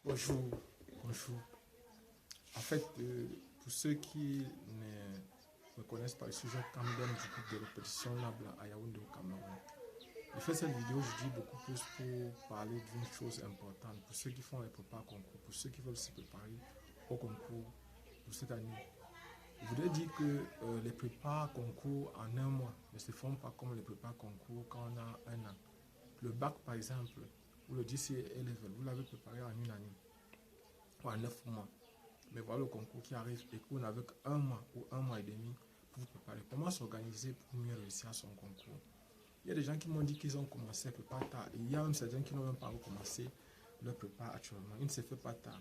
Bonjour, bonjour. En fait, pour ceux qui ne connaissent pas le sujet Camden du groupe de répétition Nabla à Yaoundé au Cameroun, je fais cette vidéo aujourd'hui beaucoup plus pour parler d'une chose importante pour ceux qui font les prépas concours, pour ceux qui veulent se préparer au concours pour cette année. Je voudrais dire que les prépas concours en un mois ne se font pas comme les prépas concours quand on a un an. Le bac, par exemple, ou le DCA level, vous l'avez préparé en une année ou en 9 mois. Mais voilà le concours qui arrive et que vous n'avez qu'un mois ou un mois et demi pour vous préparer. Comment s'organiser pour mieux réussir à son concours? Il y a des gens qui m'ont dit qu'ils ont commencé à préparer tard. Et il y a même certains qui n'ont même pas recommencé leur prépa actuellement. Il ne se fait pas tard.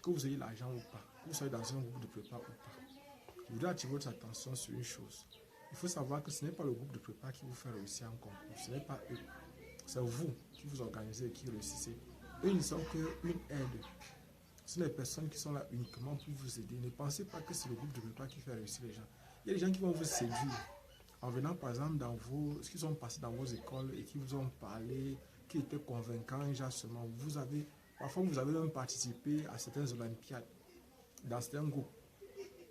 Que vous ayez l'argent ou pas, que vous soyez dans un groupe de prépa ou pas. Je voudrais attirer votre attention sur une chose. Il faut savoir que ce n'est pas le groupe de prépa qui vous fait réussir un concours. Ce n'est pas eux. C'est vous qui vous organisez et qui réussissez. Eux, ils ne sont qu'une aide. Ce sont les personnes qui sont là uniquement pour vous aider. Ne pensez pas que c'est le groupe de prépa qui fait réussir les gens. Il y a des gens qui vont vous séduire en venant par exemple dans ce qui sont passés dans vos écoles et qui vous ont parlé, qui étaient convaincants seulement. Parfois vous avez même participé à certaines olympiades dans certains groupes.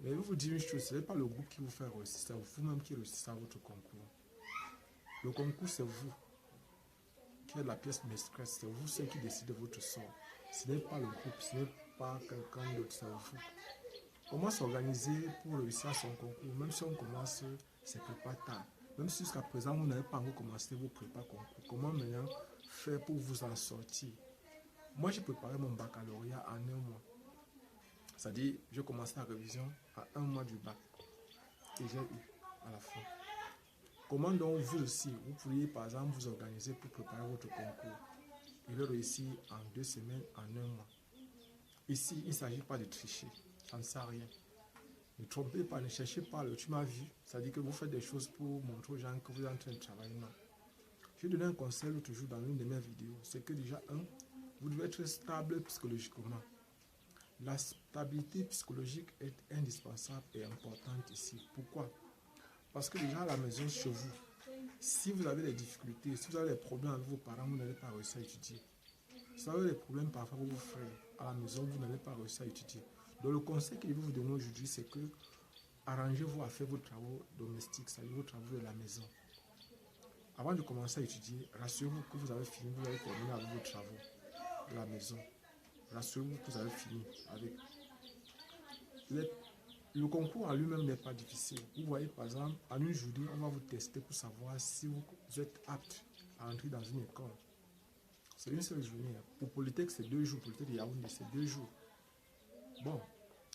Mais je vais vous dire une chose, ce n'est pas le groupe qui vous fait réussir, c'est vous-même qui réussissez à votre concours. Le concours, c'est vous qui êtes la pièce maîtresse, c'est vous ceux qui décident de votre sort. Ce n'est pas le groupe, ce n'est pas quelqu'un d'autre, c'est vous. Comment s'organiser pour réussir son concours, même si on commence ses prépas tard, même si jusqu'à présent vous n'avez pas encore commencé vos prépas concours, comment maintenant faire pour vous en sortir? Moi, j'ai préparé mon baccalauréat en un mois. C'est-à-dire, j'ai commencé la révision à un mois du bac et j'ai eu à la fin. Comment donc vous aussi, vous pourriez par exemple vous organiser pour préparer votre concours et le réussir en 2 semaines, en un mois? Ici, il ne s'agit pas de tricher, ça ne sert à rien. Ne trompez pas, ne cherchez pas le tu m'as vu, c'est-à-dire que vous faites des choses pour montrer aux gens que vous êtes en train de travailler. Non. Je vais donner un conseil l'autre jour dans l'une de mes vidéos, c'est que déjà, vous devez être stable psychologiquement. La stabilité psychologique est indispensable et importante ici. Pourquoi? Parce que déjà à la maison, chez vous, si vous avez des difficultés, si vous avez des problèmes avec vos parents, vous n'allez pas réussir à étudier. Si vous avez des problèmes parfois avec vos frères, à la maison, vous n'allez pas réussir à étudier. Donc le conseil que je vais vous donner aujourd'hui, c'est que arrangez-vous à faire vos travaux domestiques, c'est-à-dire vos travaux de la maison. Avant de commencer à étudier, rassurez-vous que vous avez fini, vous avez terminé avec vos travaux de la maison. Rassurez-vous que vous avez fini avec. Le concours en lui-même n'est pas difficile. Vous voyez, par exemple, en une journée, on va vous tester pour savoir si vous êtes apte à entrer dans une école. C'est une seule journée. Pour Polytech, c'est 2 jours. Polytech de Yaoundé, c'est 2 jours. Bon,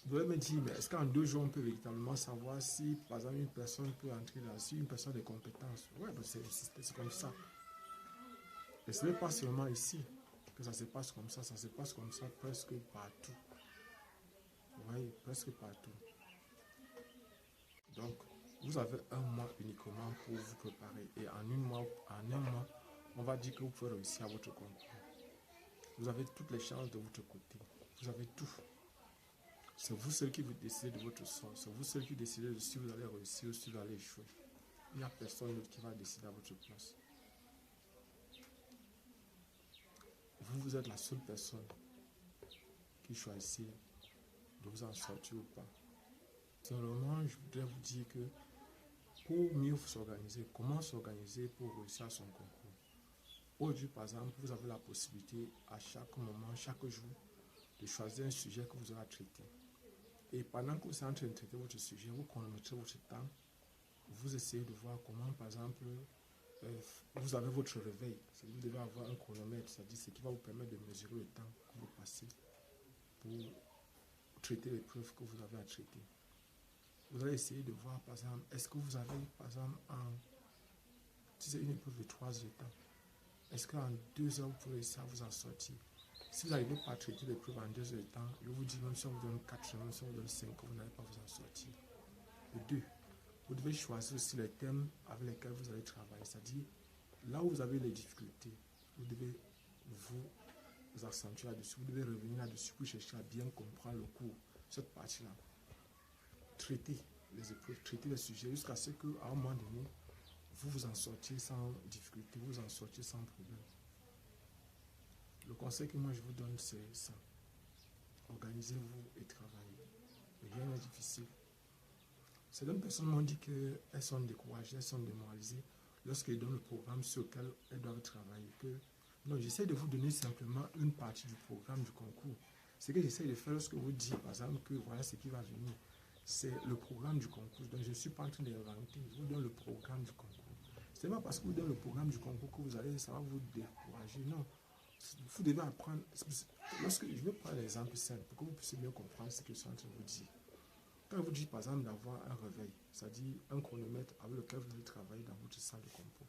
vous allez me dire, mais est-ce qu'en 2 jours, on peut véritablement savoir si, par exemple, une personne peut entrer là, si une personne a des compétences? Oui, c'est comme ça. Et ce n'est pas seulement ici que ça se passe comme ça presque partout. Vous voyez, presque partout. Donc, vous avez un mois uniquement pour vous préparer. Et en un mois, on va dire que vous pouvez réussir à votre concours. Vous avez toutes les chances de votre côté. Vous avez tout. C'est vous seul qui vous décidez de votre sort. C'est vous seul qui décidez de si vous allez réussir ou si vous allez échouer. Il n'y a personne d'autre qui va décider à votre place. Vous êtes la seule personne qui choisit de vous en sortir ou pas. Simplement, je voudrais vous dire que pour mieux s'organiser, comment s'organiser pour réussir à son concours? Aujourd'hui, par exemple, vous avez la possibilité à chaque moment, chaque jour, de choisir un sujet que vous aurez à traiter. Et pendant que vous êtes en train de traiter votre sujet, vous chronométrez votre temps. Vous essayez de voir comment, par exemple, vous avez votre réveil. Vous devez avoir un chronomètre, c'est-à-dire ce qui va vous permettre de mesurer le temps que vous passez pour traiter l'épreuve que vous avez à traiter. Vous allez essayer de voir, par exemple, est-ce que vous avez, par exemple, si c'est une épreuve de 3 heures de temps, est-ce qu'en 2 heures, vous pourrez réussir à vous en sortir? Si vous n'arrivez pas à traiter l'épreuve en 2 heures de temps, je vous dis, même si on vous donne 4 heures, même si on vous donne 5 heures, vous n'allez pas vous en sortir. Et 2, vous devez choisir aussi les thèmes avec lesquels vous allez travailler. C'est-à-dire, là où vous avez les difficultés, vous devez vous accentuer là-dessus. Vous devez revenir là-dessus pour chercher à bien comprendre le cours, cette partie-là. Traiter les épreuves, traiter les sujets jusqu'à ce qu'à un moment donné, vous vous en sortiez sans difficulté, vous en sortiez sans problème. Le conseil que moi je vous donne, c'est ça. organisez-vous et travaillez. Rien n'est difficile. Certaines personnes m'ont dit qu'elles sont découragées, elles sont démoralisées lorsqu'elles donnent le programme sur lequel elles doivent travailler. Non, j'essaie de vous donner simplement une partie du programme du concours. Ce que j'essaie de faire lorsque vous dites, par exemple, que voilà ce qui va venir, c'est le programme du concours. Donc, je ne suis pas en train d'inventer, je vous donne le programme du concours. Ce n'est pas parce que vous donnez le programme du concours que ça va vous décourager. Non, vous devez apprendre. Lorsque je vais prendre l'exemple simple pour que vous puissiez mieux comprendre ce que je suis en train de vous dire. Quand vous dites par exemple d'avoir un réveil, c'est-à-dire un chronomètre avec lequel vous allez travailler dans votre salle de compos.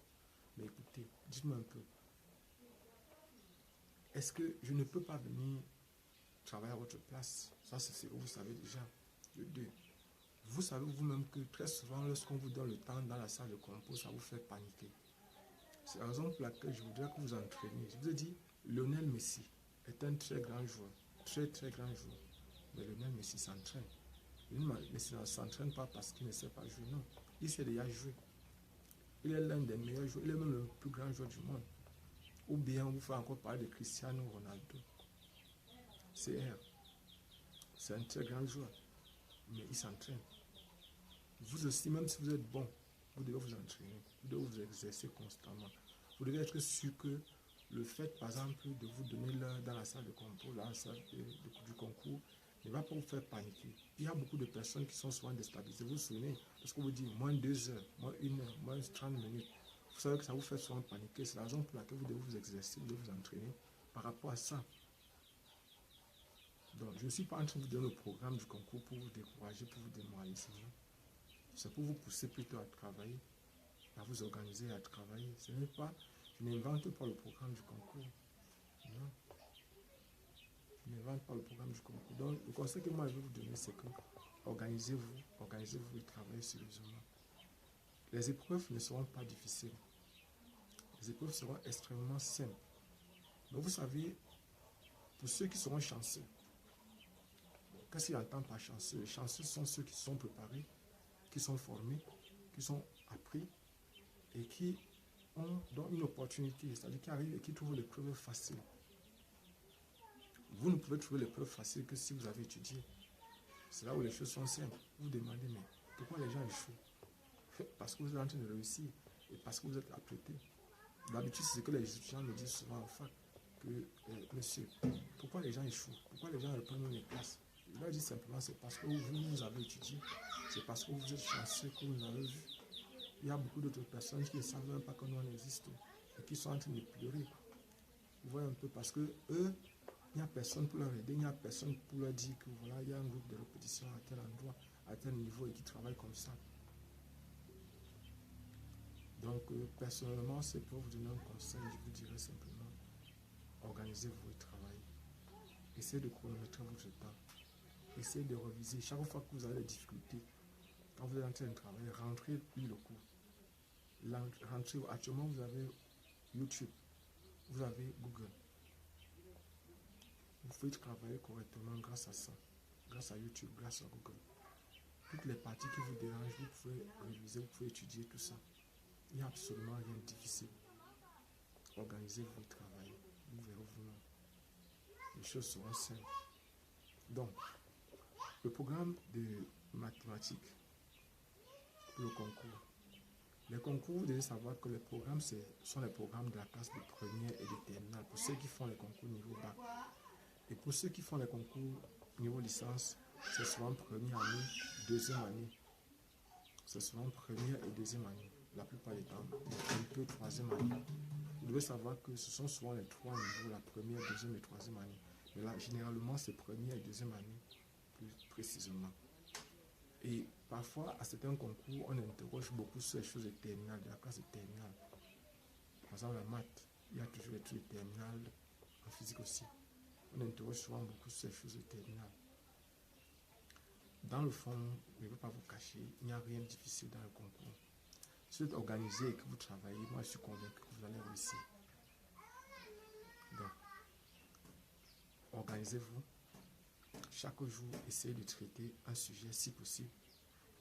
Mais écoutez, dites-moi un peu, est-ce que je ne peux pas venir travailler à votre place? Ça, c'est ce que vous savez déjà. De deux, vous savez vous-même que très souvent, lorsqu'on vous donne le temps dans la salle de compos, ça vous fait paniquer. C'est la raison pour laquelle je voudrais que vous entraîniez. Je vous ai dit, Lionel Messi est un très grand joueur, très très grand joueur. Mais Lionel Messi s'entraîne. Mais ça ne s'entraîne pas parce qu'il ne sait pas jouer, non. Il sait déjà jouer. Il est l'un des meilleurs joueurs, il est même le plus grand joueur du monde. Ou bien on vous fait encore parler de Cristiano Ronaldo. C'est un très grand joueur, mais il s'entraîne. Vous aussi, même si vous êtes bon, vous devez vous entraîner, vous devez vous exercer constamment. Vous devez être sûr que le fait, par exemple, de vous donner l'heure dans la salle de concours, dans la salle du concours, ne va pas vous faire paniquer. Il y a beaucoup de personnes qui sont souvent déstabilisées. Vous vous souvenez, parce qu'on vous dit moins 2 heures, moins 1 heure, moins 30 minutes. Vous savez que ça vous fait souvent paniquer. C'est la raison pour laquelle vous devez vous exercer, vous devez vous entraîner par rapport à ça. Donc, je ne suis pas en train de vous donner le programme du concours pour vous décourager, pour vous démoraliser. C'est pour vous pousser plutôt à travailler, à vous organiser, à travailler. Ce n'est pas, je n'invente pas le programme du concours. Non. Je n'invente pas le programme du concours. Donc, le conseil que moi je vais vous donner, c'est que organisez-vous et travaillez sérieusement. Les épreuves ne seront pas difficiles. Les épreuves seront extrêmement simples. Donc, vous savez, pour ceux qui seront chanceux, qu'est-ce qu'ils entendent par chanceux? Les chanceux sont ceux qui sont préparés, qui sont formés, qui sont appris et qui ont donc une opportunité, c'est-à-dire qui arrivent et qui trouvent l'épreuve facile. Vous ne pouvez trouver l'épreuve facile que si vous avez étudié. C'est là où les choses sont simples. Vous vous demandez, mais pourquoi les gens échouent? Parce que vous êtes en train de réussir et parce que vous êtes apprêté. D'habitude, c'est ce que les étudiants me disent souvent en fac, que monsieur, pourquoi les gens échouent? Pourquoi les gens reprennent les classes? Je leur dis simplement, c'est parce que vous avez étudié, c'est parce que vous êtes chanceux que vous nous avez vu. Il y a beaucoup d'autres personnes qui ne savent même pas que nous on existe et qui sont en train de pleurer. Vous voyez un peu, parce que eux, il n'y a personne pour leur aider, il n'y a personne pour leur dire que voilà, il y a un groupe de répétition à tel endroit, à tel niveau et qui travaille comme ça. Donc, personnellement, c'est pour vous donner un conseil, je vous dirais simplement, organisez-vous et travaillez. Essayez de chronométrer votre temps. Essayez de reviser. Chaque fois que vous avez des difficultés, quand vous êtes en train de travailler, rentrez puis le cours. Rentrez, actuellement, vous avez YouTube, vous avez Google. Vous pouvez travailler correctement grâce à ça, grâce à YouTube, grâce à Google. Toutes les parties qui vous dérangent, vous pouvez réviser, vous pouvez étudier tout ça. Il n'y a absolument rien de difficile. Organisez-vous et travaillez. Vous verrez vous-même. Les choses seront simples. Donc, le programme de mathématiques pour le concours. Les concours, vous devez savoir que les programmes, sont les programmes de la classe de première et de terminale pour ceux qui font les concours niveau bac. Et pour ceux qui font les concours niveau licence, c'est souvent première année, deuxième année. C'est souvent première et deuxième année. La plupart du temps, un peu troisième année. Vous devez savoir que ce sont souvent les trois niveaux, la première, deuxième et troisième année. Mais là, généralement, c'est première et deuxième année, plus précisément. Et parfois, à certains concours, on interroge beaucoup sur les choses de terminale, de la classe de terminale. Par exemple, la maths, il y a toujours les trucs de terminale, en physique aussi. On interroge souvent beaucoup sur les choses de terminale. Dans le fond, je ne veux pas vous cacher, il n'y a rien de difficile dans le concours. Si vous êtes organisé et que vous travaillez, moi je suis convaincu que vous allez réussir. Donc, organisez-vous. Chaque jour, essayez de traiter un sujet si possible.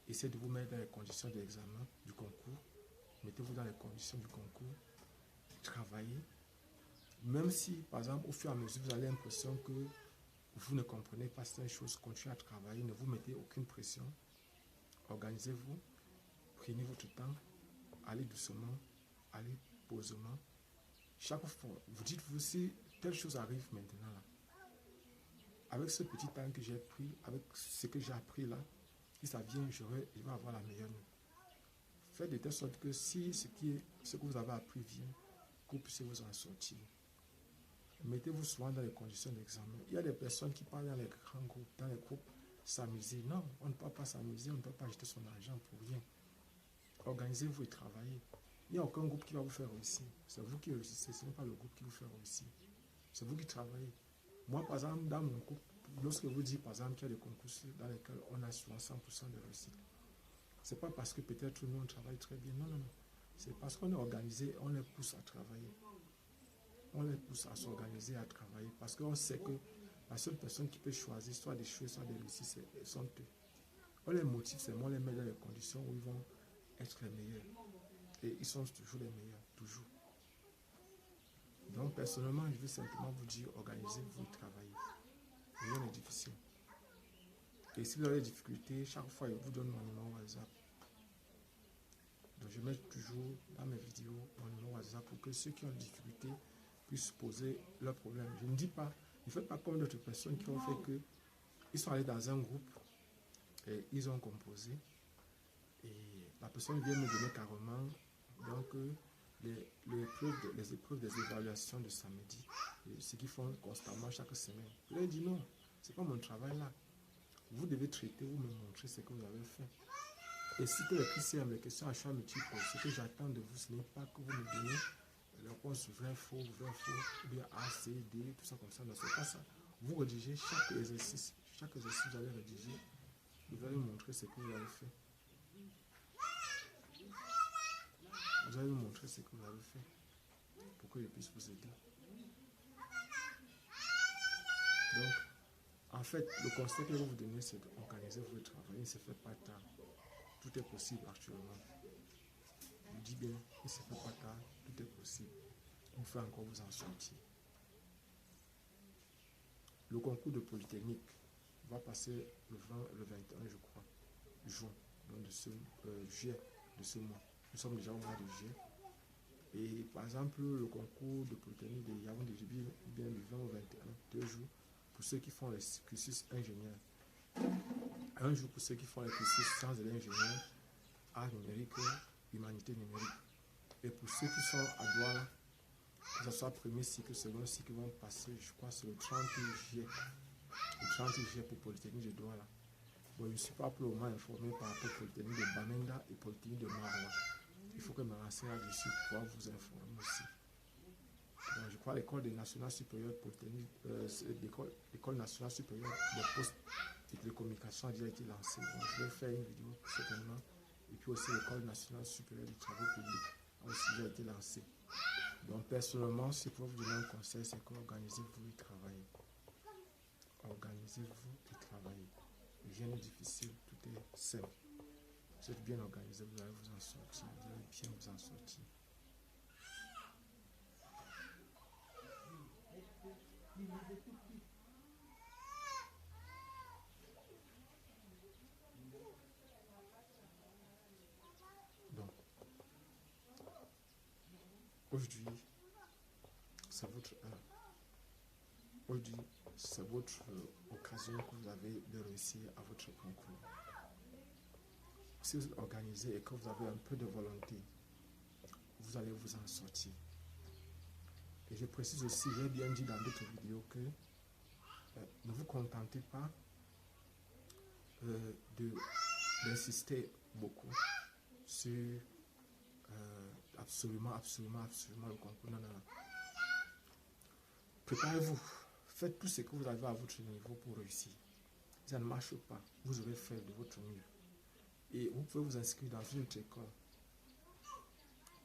Essayez de vous mettre dans les conditions de l'examen, du concours. Mettez-vous dans les conditions du concours. Travaillez. Même si, par exemple, au fur et à mesure, vous avez l'impression que vous ne comprenez pas certaines choses, continuez à travailler, ne vous mettez aucune pression. Organisez-vous, prenez votre temps, allez doucement, allez posément. Chaque fois, vous dites-vous si telle chose arrive maintenant là, avec ce petit temps que j'ai pris, avec ce que j'ai appris là, si ça vient, je vais avoir la meilleure note. Faites de telle sorte que si ce que vous avez appris vient, que vous puissiez vous en sortir. Mettez-vous souvent dans les conditions d'examen. Il y a des personnes qui parlent dans les grands groupes, dans les groupes, s'amuser. Non, on ne peut pas s'amuser, on ne peut pas jeter son argent pour rien. Organisez-vous et travaillez. Il n'y a aucun groupe qui va vous faire réussir. C'est vous qui réussissez, ce n'est pas le groupe qui vous fait réussir. C'est vous qui travaillez. Moi, par exemple, dans mon groupe, lorsque vous dites, par exemple, qu'il y a des concours dans lesquels on a souvent 100% de réussite, ce n'est pas parce que peut-être nous, on travaille très bien. Non, non, non. C'est parce qu'on est organisé, on les pousse à travailler. On les pousse à s'organiser, à travailler. Parce qu'on sait que la seule personne qui peut choisir soit d'échouer, soit de réussir, sont eux. On les motive, c'est moi, on les met dans les conditions où ils vont être les meilleurs. Et ils sont toujours les meilleurs, toujours. Donc, personnellement, je veux simplement vous dire, organisez-vous et travaillez. Rien n'est difficile. Et si vous avez des difficultés, chaque fois, je vous donne mon numéro WhatsApp. Donc, je mets toujours dans mes vidéos mon numéro WhatsApp pour que ceux qui ont des difficultés puissent poser leurs problèmes. Je ne dis pas, ne faites pas comme d'autres personnes qui ont fait que ils sont allés dans un groupe et ils ont composé. Et la personne vient me donner carrément donc, les épreuves des évaluations de samedi, ce qu'ils font constamment chaque semaine. Je leur dis non, ce n'est pas mon travail là. Vous devez traiter, vous me montrer ce que vous avez fait. Et si que les QCM, les questions à choix multiples, ce que j'attends de vous, ce n'est pas que vous me donnez les réponses vrai, faux, ou bien A, C, D, tout ça comme ça. Non, c'est pas ça. Vous rédigez chaque exercice vous allez rédiger, vous allez me montrer ce que vous avez fait. Vous allez me montrer ce que vous avez fait pour que je puisse vous aider. Donc, en fait, le conseil que je vais vous donner, c'est d'organiser votre travail. Il ne se fait pas tard. Tout est possible actuellement. Je vous dis bien, il ne se fait pas tard. Tout est possible. Vous pouvez encore vous en sortir. Le concours de Polytechnique va passer le 20, le 21, je crois, juin, donc juillet de ce mois. Nous sommes déjà au mois de juillet. Et par exemple, le concours de Polytechnique de Yaoundé bien du 20 au 21, 2 jours, pour ceux qui font les cursus ingénieurs. Un jour pour ceux qui font les cursus sciences de l'ingénieur, art numérique, humanité numérique. Et pour ceux qui sont à Douala, que ce soit premier cycle, second cycle, vont passer, je crois, c'est le 30 juillet. Le 30 juillet pour Polytechnique de Douala. Bon, je ne suis pas pour le moment informé par rapport à Polytechnique de Bamenda et Polytechnique de Maroua. Il faut que je me renseigne là-dessus pour pouvoir vous informer aussi. Donc, je crois que l'école nationale supérieure Polytechnique, l'école nationale supérieure des postes et télécommunications a déjà été lancée. Donc, je vais faire une vidéo certainement. Et puis aussi l'école nationale supérieure des travaux publics a aussi déjà été lancée. Donc personnellement, si je peux vous donner un conseil, c'est qu'organisez-vous et travaillez. Organisez-vous et travaillez. Rien n'est difficile, tout est simple. Vous êtes bien organisé, vous allez vous en sortir, vous allez bien vous en sortir. Donc, aujourd'hui, c'est votre heure. Aujourd'hui, c'est votre occasion que vous avez de réussir à votre concours. Si vous êtes organisé et que vous avez un peu de volonté, vous allez vous en sortir. Et je précise aussi, j'ai bien dit dans d'autres vidéos que ne vous contentez pas d'insister beaucoup sur absolument le concours. Non, non, non. Préparez-vous. Faites tout ce que vous avez à votre niveau pour réussir. Si ça ne marche pas, vous aurez fait de votre mieux. Et vous pouvez vous inscrire dans une autre école.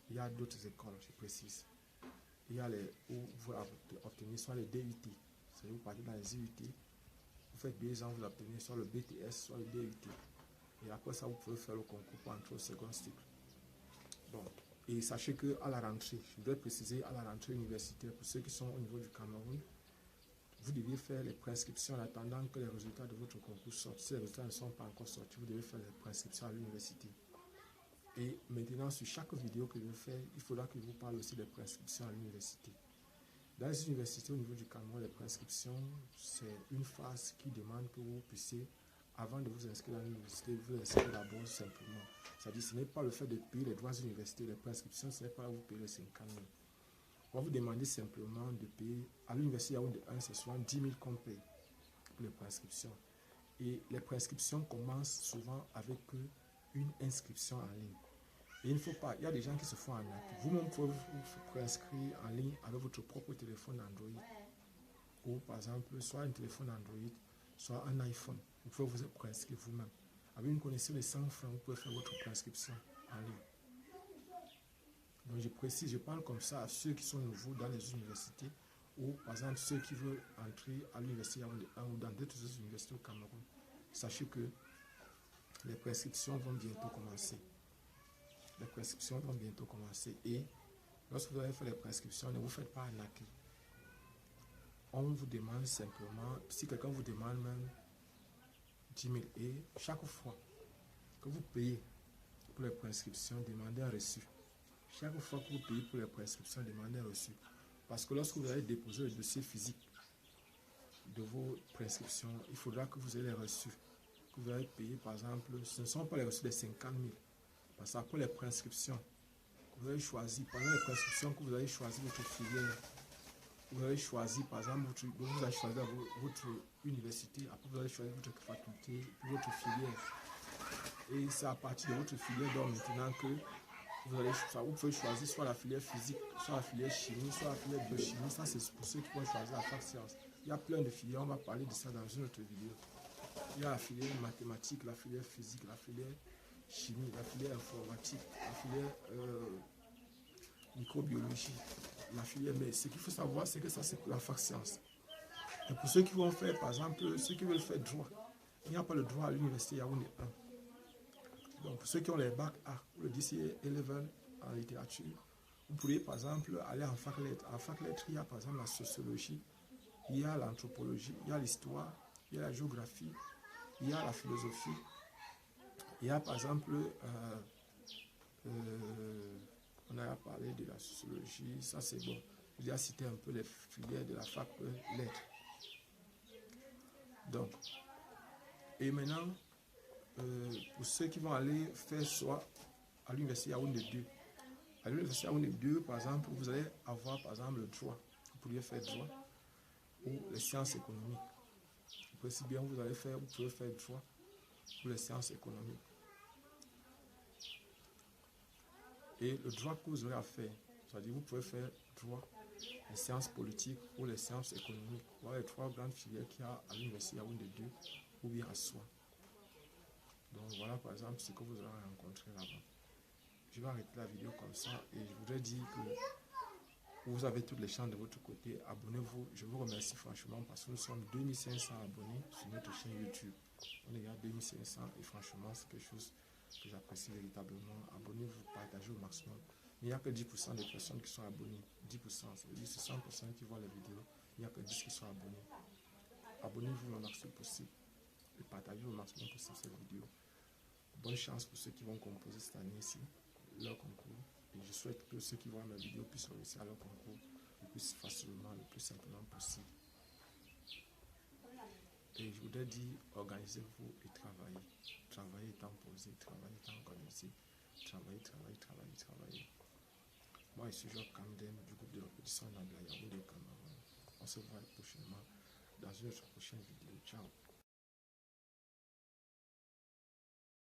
Il y a d'autres écoles, je précise. Il y a les où vous obtenez soit les DUT, c'est-à-dire vous partez dans les IUT, vous faites 2 ans, vous obtenez soit le BTS, soit le DUT. Et après ça, vous pouvez faire le concours pour entrer au second cycle. Bon, et sachez qu'à la rentrée, je voudrais préciser, à la rentrée universitaire, pour ceux qui sont au niveau du Cameroun, vous devez faire les prescriptions en attendant que les résultats de votre concours sortent. Si les résultats ne sont pas encore sortis, vous devez faire les prescriptions à l'université. Et maintenant, sur chaque vidéo que je vais faire, il faudra que je vous parle aussi des prescriptions à l'université. Dans les universités au niveau du Cameroun, les prescriptions, c'est une phase qui demande que vous puissiez, avant de vous inscrire à l'université, vous inscrire d'abord simplement. C'est-à-dire, ce n'est pas le fait de payer les droits universitaires, les prescriptions, ce n'est pas là où vous payez les 50 000. On va vous demander simplement de payer, à l'université Yaoundé 1, c'est souvent 10 000 qu'on paye pour les prescriptions. Et les prescriptions commencent souvent avec une inscription en ligne. Et il ne faut pas, il y a des gens qui se font arnaquer. Vous-même pouvez vous préinscrire en ligne avec votre propre téléphone Android. Ou par exemple, soit un téléphone Android, soit un iPhone. Vous pouvez vous préinscrire vous-même. Avec une connexion de 100 francs, vous pouvez faire votre prescription en ligne. Donc je précise, je parle comme ça à ceux qui sont nouveaux dans les universités ou par exemple ceux qui veulent entrer à l'université Yaoundé 1 ou dans d'autres universités au Cameroun. Sachez que les prescriptions vont bientôt commencer. Les prescriptions vont bientôt commencer et lorsque vous allez faire les prescriptions, ne vous faites pas arnaquer. On vous demande simplement, si quelqu'un vous demande même 10 000 et chaque fois que vous payez pour les prescriptions, demandez un reçu. Chaque fois que vous payez pour les prescriptions, demandez un reçu. Parce que lorsque vous allez déposer le dossier physique de vos prescriptions, il faudra que vous ayez les reçus. Que vous allez payer, par exemple, ce ne sont pas les reçus des 50 000. Parce qu'après les prescriptions, vous avez choisi, pendant les prescriptions que vous avez choisi votre filière, vous avez choisi, par exemple, vous avez choisi votre université, après vous avez choisi votre faculté, votre filière. Et c'est à partir de votre filière, donc maintenant que vous pouvez choisir soit la filière physique, soit la filière chimie, soit la filière biochimie. Ça, c'est pour ceux qui vont choisir la fac sciences. Il y a plein de filières, on va parler de ça dans une autre vidéo. Il y a la filière mathématique, la filière physique, la filière chimie, la filière informatique, la filière microbiologie, la filière. Mais ce qu'il faut savoir, c'est que ça, c'est pour la fac sciences. Et pour ceux qui vont faire, par exemple, ceux qui veulent faire droit, il n'y a pas le droit à l'université Yaoundé 1. Donc, pour ceux qui ont les bacs A, ou le DCA Level en littérature, vous pourriez par exemple aller en fac lettres. En fac lettres, il y a par exemple la sociologie, il y a l'anthropologie, il y a l'histoire, il y a la géographie, il y a la philosophie, il y a par exemple, on a parlé de la sociologie, ça c'est bon. Je vais citer un peu les filières de la fac lettres. Donc, et maintenant, pour ceux qui vont aller faire soit à l'université Yaoundé 2. À l'université Yaoundé 2, par exemple, vous allez avoir par exemple le droit. Vous pourriez faire droit ou les sciences économiques. Si bien vous pouvez faire droit ou les sciences économiques. Et le droit que vous aurez à faire, c'est-à-dire vous pouvez faire droit, les sciences politiques ou les sciences économiques. Voilà les trois grandes filières qu'il y a à l'université Yaoundé 2 ou bien à soi. Donc voilà par exemple ce que vous aurez rencontré là-bas. Je vais arrêter la vidéo comme ça et je voudrais dire que vous avez toutes les chances de votre côté. Abonnez-vous. Je vous remercie franchement parce que nous sommes 2500 abonnés sur notre chaîne YouTube. On est à 2500 et franchement c'est quelque chose que j'apprécie véritablement. Abonnez-vous, partagez au maximum. Il n'y a que 10% des personnes qui sont abonnées. 10%, c'est-à-dire 100% qui voient les vidéos. Il n'y a que 10 qui sont abonnés. Abonnez-vous au maximum possible et partagez au maximum possible cette vidéo. Bonne chance pour ceux qui vont composer cette année-ci leur concours. Et je souhaite que ceux qui voient mes vidéos puissent réussir à leur concours le plus facilement, le plus simplement possible. Et je voudrais dire, organisez-vous et travaillez. Travaillez étant posé, travaillez étant organisé. Travaillez. Moi, je suis Job Kamden du groupe de répétition Nabla Yaoundé Cameroun. On se voit prochainement dans une autre prochaine vidéo. Ciao.